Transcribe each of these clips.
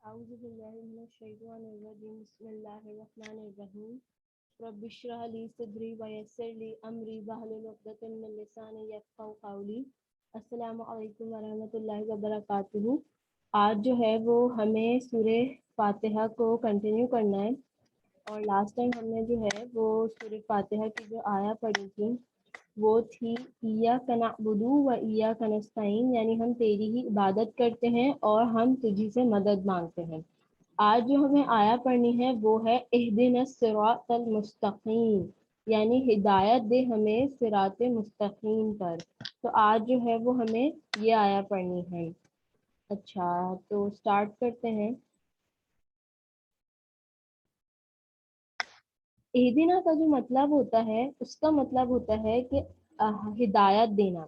أعوذ بالله من الشيطان الرجيم بسم الله الرحمن الرحيم رب اشرح لي صدري ويسر لي أمري واحلل عقدة من لساني يفقهوا قولي السلام علیکم ورحمۃ اللہ وبرکاتہ۔ آج جو ہے وہ ہمیں سورہ فاتحہ کو کنٹینیو کرنا ہے، اور لاسٹ ٹائم ہم نے جو ہے وہ سورہ فاتحہ کی جو آیا پڑھی تھی وہ تھی ایاک نعبد و ایاک نستعین، یعنی ہم تیری ہی عبادت کرتے ہیں اور ہم تجھی سے مدد مانگتے ہیں۔ آج جو ہمیں آیا پڑھنی ہے وہ ہے اہدنا الصراط المستقیم، یعنی ہدایت دے ہمیں صراط مستقیم پر۔ تو آج جو ہے وہ ہمیں یہ آیا پڑھنی ہے۔ اچھا تو سٹارٹ کرتے ہیں۔ اہدنا کا جو مطلب ہوتا ہے اس کا مطلب ہوتا ہے کہ ہدایت دینا۔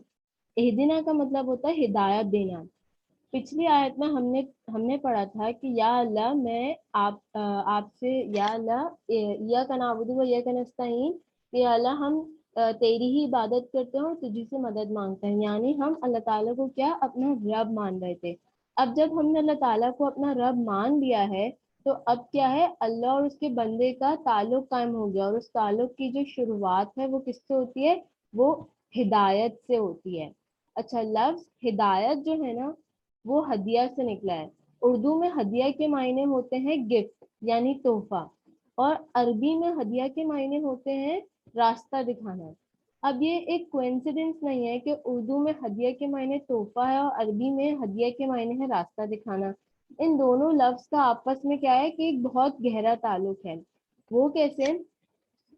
اہدنا کا مطلب ہوتا ہے ہدایت دینا۔ پچھلی آیت میں ہم نے پڑھا تھا کہ یا اللہ میں آپ سے، یا اللہ ایاک نعبد و ایاک نستعین، یا اللہ ہم تیری ہی عبادت کرتے ہیں اور تجھی سے مدد مانگتے ہیں، یعنی ہم اللہ تعالیٰ کو کیا اپنا رب مان رہے تھے۔ اب جب ہم نے اللہ تعالیٰ کو اپنا رب مان لیا ہے تو اب کیا ہے، اللہ اور اس کے بندے کا تعلق قائم ہو گیا، اور اس تعلق کی جو شروعات ہے وہ کس سے ہوتی ہے؟ وہ ہدایت سے ہوتی ہے۔ اچھا، لفظ ہدایت جو ہے نا وہ ہدیہ سے نکلا ہے۔ اردو میں ہدیہ کے معنی ہوتے ہیں گفٹ یعنی تحفہ، اور عربی میں ہدیہ کے معنی ہوتے ہیں راستہ دکھانا۔ اب یہ ایک کوئنسیڈنس نہیں ہے کہ اردو میں ہدیہ کے معنی تحفہ ہے اور عربی میں ہدیہ کے معنی ہے راستہ دکھانا۔ ان دونوں لفظ کا آپس میں کیا ہے کہ ایک بہت گہرا تعلق ہے۔ وہ کیسے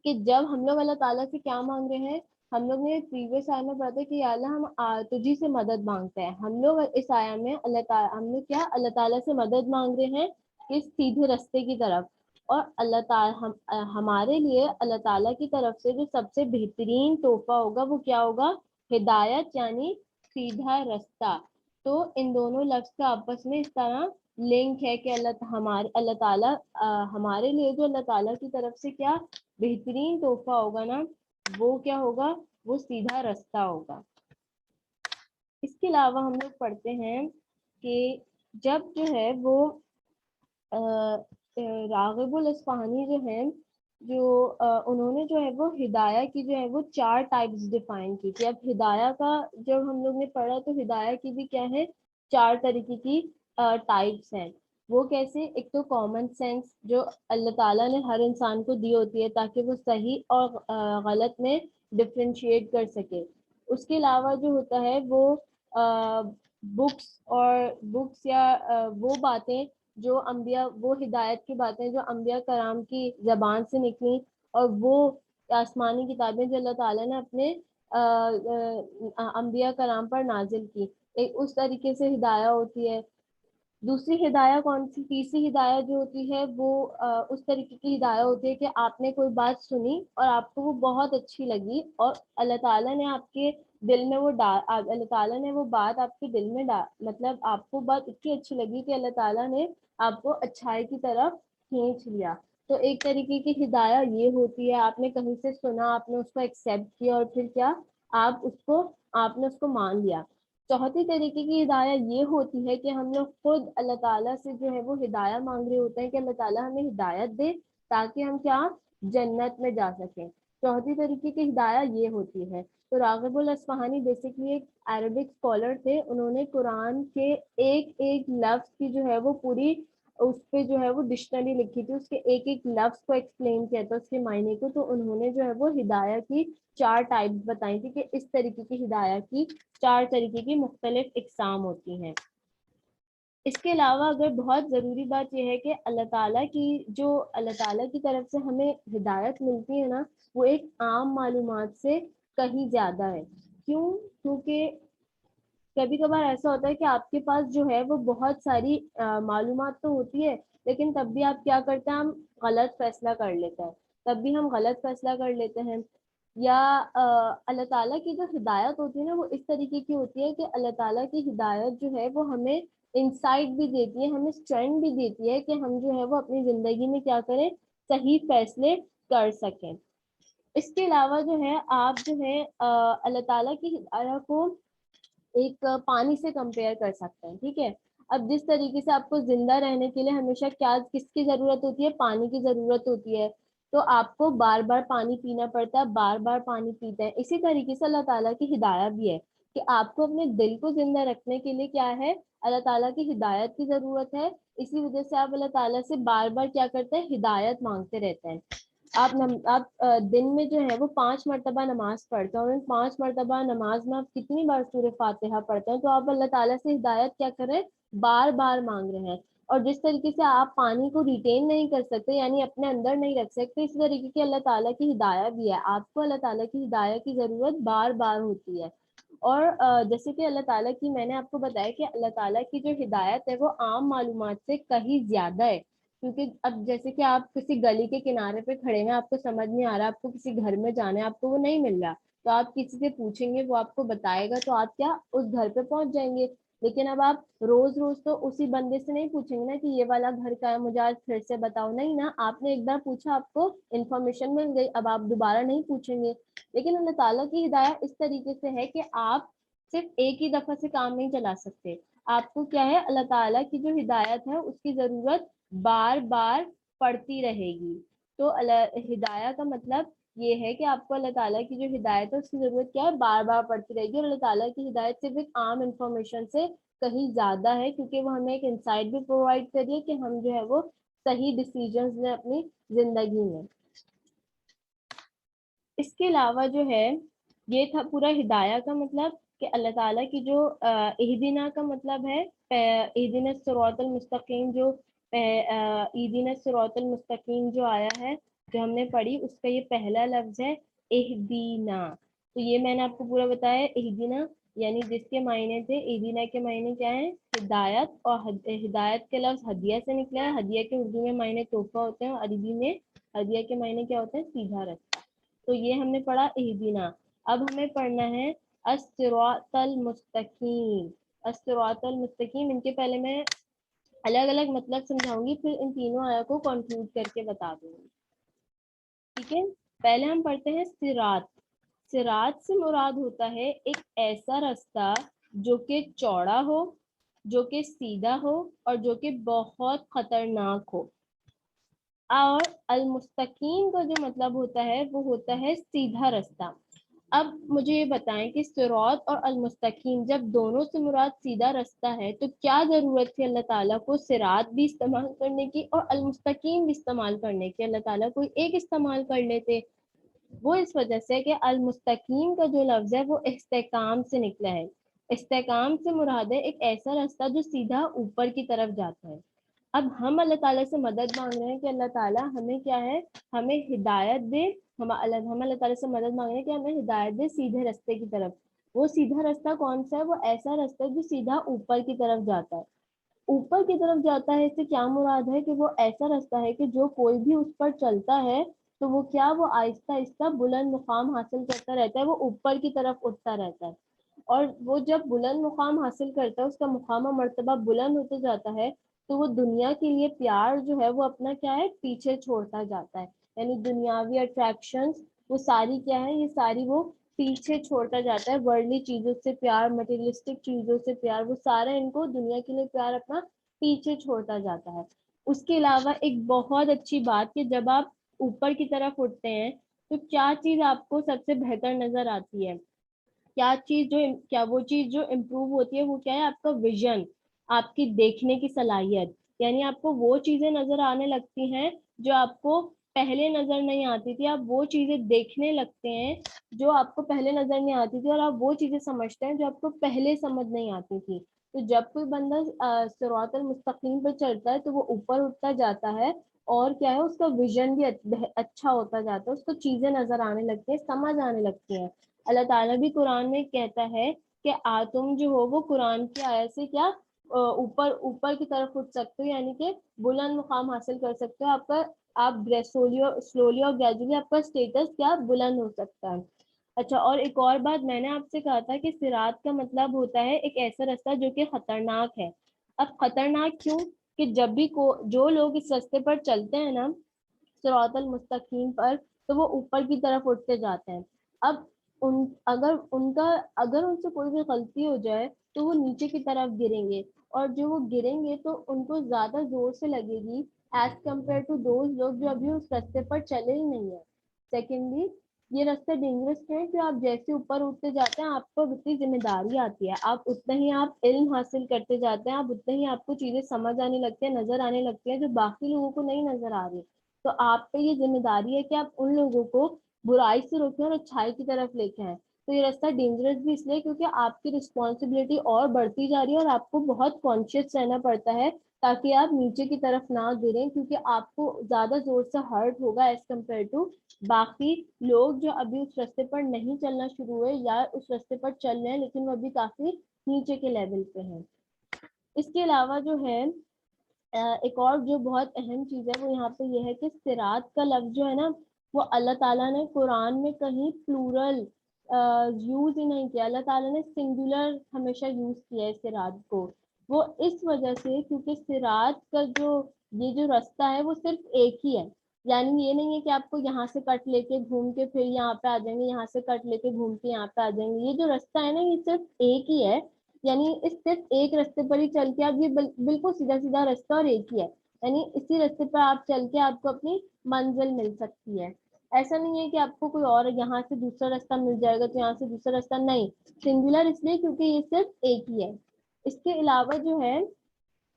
کہ جب ہم لوگ اللہ تعالیٰ سے کیا مانگ رہے ہیں، ہم لوگ نے پریویس آیا میں پڑھا تھا کہ یا اللہ ہم تجھی سے مدد مانگتے ہیں۔ ہم لوگ اس آیا میں اللہ تعالیٰ ہم نے کیا اللہ تعالیٰ سے مدد مانگ رہے ہیں اس سیدھے راستے کی طرف، اور اللہ تعالیٰ ہمارے لیے اللہ تعالیٰ کی طرف سے جو سب سے بہترین تحفہ ہوگا وہ کیا ہوگا؟ ہدایت یعنی سیدھا راستہ۔ تو ان دونوں لفظ کا آپس میں اس طرح لنک ہے کہ اللہ تعالیٰ ہمارے لیے جو اللہ تعالیٰ کی طرف سے کیا بہترین تحفہ ہوگا نا، وہ کیا ہوگا؟ وہ سیدھا راستہ ہوگا۔ اس کے علاوہ ہم لوگ پڑھتے ہیں کہ جب جو ہے وہ راغب الاصفہانی جو ہیں، جو انہوں نے جو ہے وہ ہدایہ کی جو ہے وہ 4 ٹائپس ڈیفائن کی تھی۔ اب ہدایہ کا جب ہم لوگ نے پڑھا تو ہدایہ کی بھی کیا ہے 4 طریقے کی ٹائپس ہیں۔ وہ کیسے؟ ایک تو کامن سینس جو اللہ تعالیٰ نے ہر انسان کو دی ہوتی ہے تاکہ وہ صحیح اور غلط میں ڈفرینشیٹ کر سکے۔ اس کے علاوہ جو ہوتا ہے وہ بکس یا وہ باتیں جو انبیاء، وہ ہدایت کی باتیں جو انبیاء کرام کی زبان سے نکلی، اور وہ آسمانی کتابیں جو اللہ تعالیٰ نے اپنے انبیاء کرام پر نازل کی، ایک اس طریقے سے ہدایہ ہوتی ہے۔ دوسری ہدایہ کون سی؟ تیسری ہدایہ جو ہوتی ہے وہ اس طریقے کی ہدایہ ہوتی ہے کہ آپ نے کوئی بات سنی اور آپ کو وہ بہت اچھی لگی، اور اللہ تعالیٰ نے آپ کے دل میں اللہ تعالیٰ نے وہ بات آپ کے دل میں مطلب آپ کو بات اتنی اچھی لگی کہ اللہ تعالیٰ نے آپ کو اچھائی کی طرف کھینچ لیا۔ تو ایک طریقے کی ہدایہ یہ ہوتی ہے، آپ نے کہیں سے سنا، آپ نے اس کو ایکسیپٹ کیا، اور پھر کیا آپ نے اس کو مان لیا۔ چوتھی طریقے کی ہدایہ یہ ہوتی ہے کہ ہم لوگ خود اللہ تعالیٰ سے جو ہے وہ ہدایہ مانگ رہے ہوتے ہیں کہ اللہ تعالیٰ ہمیں ہدایت دے تاکہ ہم کیا جنت میں جا سکیں۔ چوتھی طریقے کی ہدایہ یہ ہوتی ہے۔ تو راغب الاصفہانی بیسکلی ایک عربک اسکالر تھے، انہوں نے قرآن کے ایک ایک لفظ کی جو ہے وہ پوری اس پہ جو ہے وہ ڈکشنری لکھی تھی، اس کے ایک ایک لفظ کو ایکسپلین کیا تھا، اس کے معنی کو۔ تو انہوں نے جو ہے وہ ہدایہ کی 4 ٹائپس بتائی تھی کہ اس طریقے کی ہدایہ کی 4 طریقے کی مختلف اقسام ہوتی ہیں۔ اس کے علاوہ اگر بہت ضروری بات یہ ہے کہ اللہ تعالیٰ کی طرف سے ہمیں ہدایت ملتی ہے نا، وہ ایک عام معلومات سے کہیں زیادہ ہے۔ کیوں؟ کیونکہ کبھی کبھار ایسا ہوتا ہے کہ آپ کے پاس جو ہے وہ بہت ساری معلومات تو ہوتی ہے، لیکن تب بھی آپ کیا کرتے ہیں؟ ہم غلط فیصلہ کر لیتے ہیں، یا اللہ تعالیٰ کی جو ہدایت ہوتی ہے نا وہ اس طریقے کی ہوتی ہے کہ اللہ تعالیٰ کی ہدایت جو ہے وہ ہمیں انسائٹ بھی دیتی ہے، ہمیں اسٹرینتھ بھی دیتی ہے کہ ہم جو ہے وہ اپنی زندگی میں کیا کریں؟ صحیح فیصلے کر سکیں۔ اس کے علاوہ جو ہے آپ جو ہے اللہ تعالیٰ کی ہدایت کو ایک پانی سے کمپیئر کر سکتے ہیں، ٹھیک ہے؟ اب جس طریقے سے آپ کو زندہ رہنے کے لیے ہمیشہ کس کی ضرورت ہوتی ہے؟ پانی کی ضرورت ہوتی ہے، تو آپ کو بار بار پانی پینا پڑتا ہے، بار بار پانی پیتے ہیں. اسی طریقے سے اللہ تعالیٰ کی ہدایت بھی ہے کہ آپ کو اپنے دل کو زندہ رکھنے کے لیے کیا ہے؟ اللہ تعالیٰ کی ہدایت کی ضرورت ہے. اسی وجہ سے آپ اللہ تعالیٰ سے بار بار کیا کرتے ہیں؟ ہدایت مانگتے رہتے ہیں. آپ دن میں جو ہے وہ 5 مرتبہ نماز پڑھتے ہیں، اور ان 5 مرتبہ نماز میں آپ کتنی بار سورہ فاتحہ پڑھتے ہیں؟ تو آپ اللہ تعالیٰ سے ہدایت کیا کریں؟ بار بار مانگ رہے ہیں. اور جس طریقے سے آپ پانی کو ریٹین نہیں کر سکتے، یعنی اپنے اندر نہیں رکھ سکتے، اسی طریقے کی اللہ تعالیٰ کی ہدایت بھی ہے. آپ کو اللہ تعالیٰ کی ہدایت کی ضرورت بار بار ہوتی ہے. اور جیسے کہ اللہ تعالیٰ کی، میں نے آپ کو بتایا کہ اللہ تعالیٰ کی جو ہدایت ہے وہ عام معلومات سے کہیں زیادہ ہے. کیونکہ اب جیسے کہ آپ کسی گلی کے کنارے پہ کھڑے ہیں، آپ کو سمجھ نہیں آ رہا، آپ کو کسی گھر میں جانا ہے، آپ کو وہ نہیں مل رہا، تو آپ کسی سے پوچھیں گے، وہ آپ کو بتائے گا، تو آپ کیا اس گھر پہ پہنچ جائیں گے. لیکن اب آپ روز روز تو اسی بندے سے نہیں پوچھیں گے نا کہ یہ والا گھر کا ہے، مجھے آج پھر سے بتاؤ. نہیں نا، آپ نے ایک بار پوچھا، آپ کو انفارمیشن مل گئی، اب آپ دوبارہ نہیں پوچھیں گے. لیکن اللہ تعالیٰ کی ہدایت اس طریقے سے ہے کہ آپ صرف ایک ہی دفعہ سے کام نہیں چلا سکتے. آپ کو کیا ہے؟ اللہ تعالیٰ کی جو ہدایت ہے اس کی ضرورت بار بار پڑتی رہے گی. تو ہدایت کا مطلب یہ ہے کہ آپ کو اللہ تعالیٰ کی جو ہدایت ہے اس کی ضرورت کیا ہے؟ بار بار پڑتی رہے گی. اور اللہ تعالیٰ کی ہدایت صرف ایک عام انفارمیشن سے کہیں زیادہ ہے، کیونکہ وہ ہمیں ایک انسائٹ بھی پرووائڈ کریے کہ ہم جو ہے وہ صحیح ڈیسیجنز لیں اپنی زندگی میں. اس کے علاوہ جو ہے، یہ تھا پورا ہدایہ کا مطلب کہ اللہ تعالیٰ کی جو اہدنا کا مطلب ہے اہدنا الصراط المستقیم. جو اہدنا الصراط المستقیم جو آیا ہے، جو ہم نے پڑھی، اس کا یہ پہلا لفظ ہے اہدینا. تو یہ میں نے آپ کو پورا بتایا. اہدنا یعنی جس کے معنی تھے، اہدنا کے معنی کیا ہیں؟ ہدایت. اور ہدایت کے لفظ ہدیہ سے نکلا ہے. ہدیہ کے اردو میں معنی تحفہ ہوتے ہیں، اور عربی میں ہدیہ کے معنی کیا ہوتے ہیں؟ سیدھا رستہ. تو یہ ہم نے پڑھا اہدنا. اب ہمیں پڑھنا ہے الصراط المستقیم. الصراط المستقیم، ان کے پہلے میں الگ الگ مطلب سمجھاؤں گی، پھر ان تینوں آیا کو کنکلوڈ کر کے بتا دوں گی. ٹھیک ہے، پہلے ہم پڑھتے ہیں صراط. صراط سے مراد ہوتا ہے ایک ایسا راستہ جو کہ چوڑا ہو، جو کہ سیدھا ہو، اور جو کہ بہت خطرناک ہو. اور المستقیم کا جو مطلب ہوتا ہے وہ ہوتا ہے سیدھا راستہ. اب مجھے یہ بتائیں کہ صراط اور المستقیم جب دونوں سے مراد سیدھا راستہ ہے، تو کیا ضرورت تھی اللہ تعالیٰ کو صراط بھی استعمال کرنے کی اور المستقیم بھی استعمال کرنے کی؟ اللہ تعالیٰ کوئی ایک استعمال کر لیتے. وہ اس وجہ سے کہ المستقیم کا جو لفظ ہے وہ استحکام سے نکلا ہے. استحکام سے مراد ہے ایک ایسا راستہ جو سیدھا اوپر کی طرف جاتا ہے. اب ہم اللہ تعالیٰ سے مدد مانگ رہے ہیں کہ اللہ تعالیٰ ہمیں کیا ہے؟ ہمیں ہدایت دے. ہم اللہ تعالیٰ سے مدد مانگ رہے ہیں کہ ہمیں ہدایت دے سیدھے راستے کی طرف. وہ سیدھا راستہ کون سا ہے؟ وہ ایسا راستہ ہے جو سیدھا اوپر کی طرف جاتا ہے. اوپر کی طرف جاتا ہے، اس سے کیا مراد ہے؟ کہ وہ ایسا راستہ ہے کہ جو کوئی بھی اس پر چلتا ہے تو وہ کیا؟ وہ آہستہ آہستہ بلند مقام حاصل کرتا رہتا ہے، وہ اوپر کی طرف اٹھتا رہتا ہے. اور وہ جب بلند مقام حاصل کرتا ہے، اس کا مقام و مرتبہ بلند ہوتا جاتا ہے، تو وہ دنیا کے لیے پیار جو ہے وہ اپنا کیا ہے؟ پیچھے چھوڑتا جاتا ہے. یعنی دنیاوی اٹریکشنز وہ ساری کیا ہے؟ یہ ساری وہ پیچھے چھوڑتا جاتا ہے. ورلڈلی چیزوں سے پیار، مٹیریلسٹک چیزوں سے پیار، وہ سارا ان کو دنیا کے لیے پیار اپنا پیچھے چھوڑتا جاتا ہے. اس کے علاوہ ایک بہت اچھی بات کہ جب آپ اوپر کی طرف اٹھتے ہیں تو کیا چیز آپ کو سب سے بہتر نظر آتی ہے؟ کیا وہ چیز جو امپروو ہوتی ہے وہ کیا ہے؟ آپ کا ویژن، آپ کی دیکھنے کی صلاحیت. یعنی آپ کو وہ چیزیں نظر آنے لگتی ہیں جو آپ کو پہلے نظر نہیں آتی تھی. آپ وہ چیزیں دیکھنے لگتے ہیں جو آپ کو پہلے نظر نہیں آتی تھی، اور آپ وہ چیزیں سمجھتے ہیں جو آپ کو پہلے سمجھ نہیں آتی تھی. تو جب کوئی بندہ صراط المستقیم پہ چلتا ہے تو وہ اوپر اٹھتا جاتا ہے، اور کیا ہے؟ اس کا ویژن بھی اچھا ہوتا جاتا ہے، اس کو چیزیں نظر آنے لگتی ہیں، سمجھ آنے لگتی ہیں. اللہ تعالیٰ بھی قرآن میں کہتا ہے کہ تم جو ہو وہ قرآن کی آیت سے کیا اوپر کی طرف اٹھ سکتے ہو، یعنی کہ بلند مقام حاصل کر سکتے ہو. آپ سلولی اور گریجولی آپ کا اسٹیٹس کیا بلند ہو سکتا ہے. اچھا، اور ایک اور بات میں نے آپ سے کہا تھا کہ صراط کا مطلب ہوتا ہے ایک ایسا راستہ جو کہ خطرناک ہے. اب خطرناک کیوں؟ کہ جب بھی جو لوگ اس راستے پر چلتے ہیں نا، صراط المستقیم پر، تو وہ اوپر کی طرف اٹھتے جاتے ہیں. اب اگر ان سے کوئی بھی غلطی ہو جائے تو وہ نیچے کی طرف گریں گے، اور جو وہ گریں گے تو ان کو زیادہ زور سے لگے گی ایز کمپیئر ٹو دوز لوگ جو ابھی اس راستے پر چلے ہی نہیں ہیں. سیکنڈلی، یہ راستہ ڈینجرس کیوں ہے کہ آپ جیسے اوپر اٹھتے جاتے ہیں آپ کو اتنی ذمہ داری آتی ہے، آپ اتنا ہی آپ علم حاصل کرتے جاتے ہیں، آپ اتنا ہی آپ کو چیزیں سمجھ آنے لگتی ہیں، نظر آنے لگتی ہیں جو باقی لوگوں کو نہیں نظر آ رہی. تو آپ پہ یہ ذمہ داری ہے کہ آپ ان لوگوں کو برائی سے روکیں اور اچھائی کی طرف لے کے آئیں. تو یہ راستہ ڈینجرس بھی اس لیے کیونکہ آپ کی رسپانسبلٹی اور بڑھتی جا رہی ہے اور آپ کو بہت کانشیس رہنا پڑتا ہے تاکہ آپ نیچے کی طرف نہ گریں، کیونکہ آپ کو زیادہ زور سے ہرٹ ہوگا ایز کمپیئر ٹو باقی لوگ جو ابھی اس راستے پر نہیں چلنا شروع ہوئے یا اس راستے پر چل رہے ہیں لیکن وہ ابھی کافی نیچے کے لیول پہ ہیں. اس کے علاوہ جو ہے ایک اور جو بہت اہم چیز ہے وہ یہاں پہ یہ ہے کہ صراط کا لفظ جو ہے نا وہ اللہ تعالیٰ نے قرآن میں کہیں پلورل یوز ہی نہیں کیا. اللہ تعالیٰ نے سنگولر ہمیشہ یوز کیا ہے صراط کو. وہ اس وجہ سے کیونکہ صراط کا یہ جو راستہ ہے وہ صرف ایک ہی ہے. یعنی یہ نہیں ہے کہ آپ کو یہاں سے کٹ لے کے گھوم کے پھر یہاں پہ آ جائیں گے، یہاں سے کٹ لے کے گھوم کے یہاں پہ آ جائیں گے. یہ جو راستہ ہے نا یہ صرف ایک ہی ہے. یعنی اس صرف ایک راستے پر ہی چل کے آپ یہ بالکل سیدھا سیدھا راستہ اور ایک ہی ہے. یعنی اسی راستے پر آپ چل کے آپ کو اپنی منزل مل سکتی ہے. ایسا نہیں ہے کہ آپ کو کوئی اور یہاں سے دوسرا راستہ مل جائے گا تو یہاں سے دوسرا راستہ نہیں. سنگولر اس لیے کیونکہ یہ صرف ایک ہی ہے. اس کے علاوہ جو ہے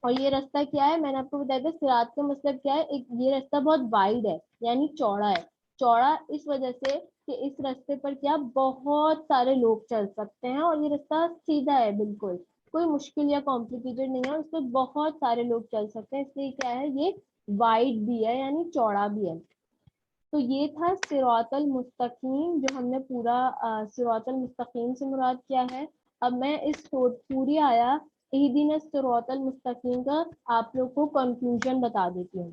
اور یہ راستہ کیا ہے میں نے آپ کو بتایا تھا صراط کا مطلب کیا ہے. یہ راستہ بہت وائڈ ہے یعنی چوڑا ہے. چوڑا اس وجہ سے کہ اس راستے پر کیا بہت سارے لوگ چل سکتے ہیں اور یہ راستہ سیدھا ہے، بالکل کوئی مشکل یا کمپلیکیٹڈ نہیں ہے. اس پہ بہت سارے لوگ چل سکتے ہیں، اس لیے کیا ہے یہ وائڈ بھی ہے یعنی چوڑا بھی ہے. تو یہ تھا صراط المستقیم جو ہم نے پورا صراط المستقیم سے مراد کیا ہے. اب میں اس پوری آیا اہدنا الصراط المستقیم کا آپ لوگ کو کنکلوژن بتا دیتی ہوں.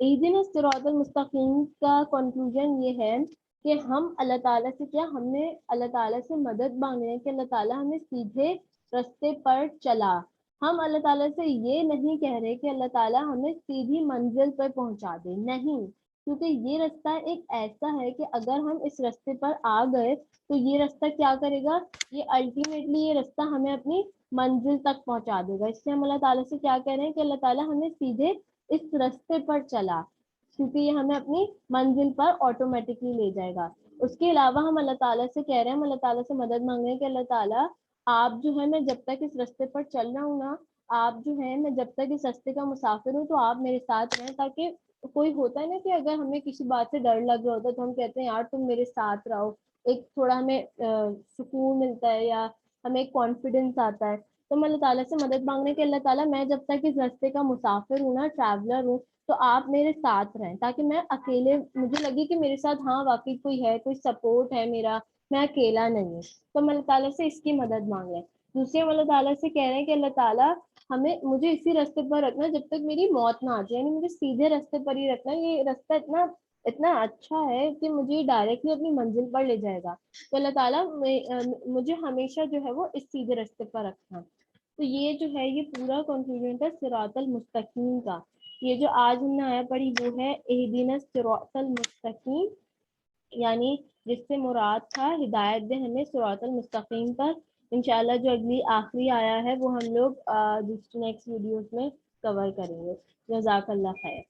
اہدنا الصراط المستقیم کا کنکلوژن یہ ہے کہ ہم اللہ تعالیٰ سے ہم نے اللہ تعالیٰ سے مدد مانگے ہیں کہ اللہ تعالیٰ ہمیں سیدھے راستے پر چلا. ہم اللہ تعالیٰ سے یہ نہیں کہہ رہے کہ اللہ تعالیٰ ہمیں سیدھی منزل پر پہنچا دے، نہیں، کیونکہ یہ راستہ ایک ایسا ہے کہ اگر ہم اس راستے پر آ گئے تو یہ راستہ کیا کرے گا، یہ الٹیمیٹلی یہ راستہ ہمیں اپنی منزل تک پہنچا دے گا. اس سے ہم اللہ تعالیٰ سے کیا کہہ رہے ہیں کہ اللہ تعالیٰ ہمیں سیدھے اس راستے پر چلا، کیونکہ یہ ہمیں اپنی منزل پر آٹومیٹکلی لے جائے گا. اس کے علاوہ ہم اللہ تعالیٰ سے کہہ رہے ہیں، ہم اللہ تعالیٰ سے مدد مانگ رہے ہیں کہ اللہ تعالیٰ آپ جو ہے میں جب تک اس راستے پر چل رہا ہوں نا، آپ جو ہے میں جب تک اس راستے کا مسافر ہوں تو آپ میرے ساتھ رہیں. تاکہ کوئی ہوتا ہے نا کہ اگر ہمیں کسی بات سے ڈر لگ رہا ہوتا ہے تو ہم کہتے ہیں یار تم میرے ساتھ رہو، ایک تھوڑا ہمیں سکون ملتا ہے یا ہمیں ایک کانفیڈینس آتا ہے. تو میں اللہ تعالیٰ سے مدد مانگ رہے ہیں کہ اللہ تعالیٰ میں جب تک اس راستے کا مسافر ہوں نا، ٹریولر ہوں، تو آپ میرے ساتھ رہیں تاکہ میں اکیلے مجھے لگے کہ میرے ساتھ ہاں واقعی کوئی ہے، کوئی سپورٹ ہے میرا، میں اکیلا نہیں ہوں. تو ہم اللہ تعالیٰ سے اس کی مدد مانگ رہے ہیں. دوسرے ہم اللہ تعالیٰ سے کہہ رہے ہیں کہ اللہ تعالیٰ مجھے اسی راستے پر رکھنا جب تک میری موت نہ آ جائے. یعنی مجھے سیدھے راستے پر ہی رکھنا. یہ راستہ اتنا اچھا ہے کہ مجھے ڈائریکٹلی اپنی منزل پر لے جائے گا. تو اللہ تعالیٰ مجھے ہمیشہ جو ہے وہ اس سیدھے راستے پر رکھنا. تو یہ جو ہے یہ پورا کنکلوژن تھا صراط المستقیم کا. یہ جو آج ہم نے آیا پڑھی وہ ہے اہدنا الصراط المستقیم، یعنی جس سے مراد تھا ہدایت دے ہمیں صراط المستقیم پر. انشاءاللہ جو اگلی آخری آیا ہے وہ ہم لوگ نیکسٹ ویڈیوز میں کور کریں گے. جزاک اللہ خیر.